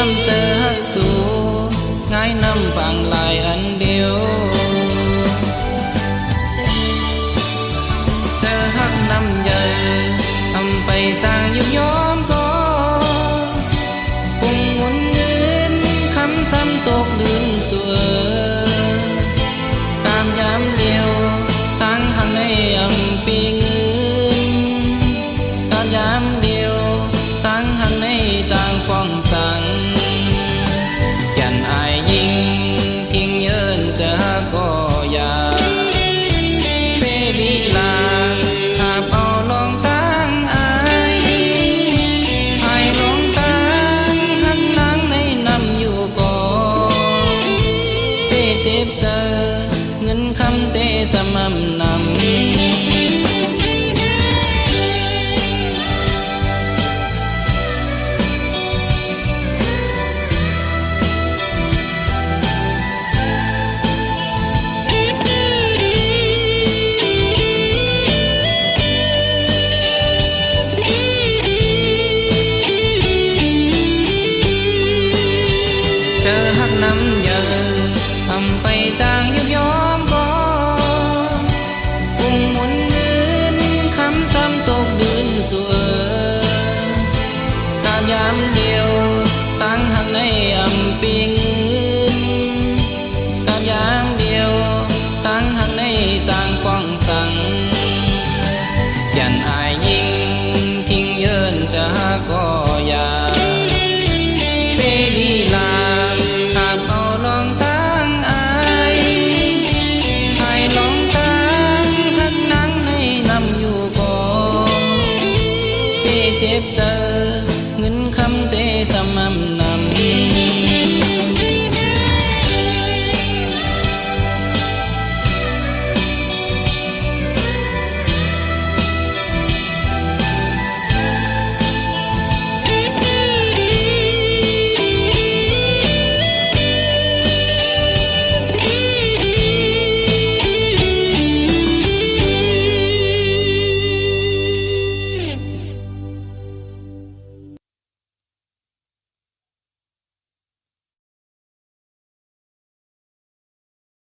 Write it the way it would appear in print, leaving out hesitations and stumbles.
ำเจอฮักสูง่ายน้ำบางลายอันเดียวเจอฮักน้ำใหญ่ทำไปจางยุบย้อมก็ปุ่งหมุนเงินคำซ้ำตกลื่นสวยตามยามเดียวตั้งหันในอำปีเงินตามยามเดียวตั้งหันในจางป้องสังยันอายยิงทิ้งเยินเจอก็อยาเปลีลาหาเป่าลองตั้งอายลองตั้งหักนางในนำอยู่ก่อนเปเจ็บเจอเงินคำเตสม่ำนำเจอฮักน้ำเยอะทำไปจางยุบย้อ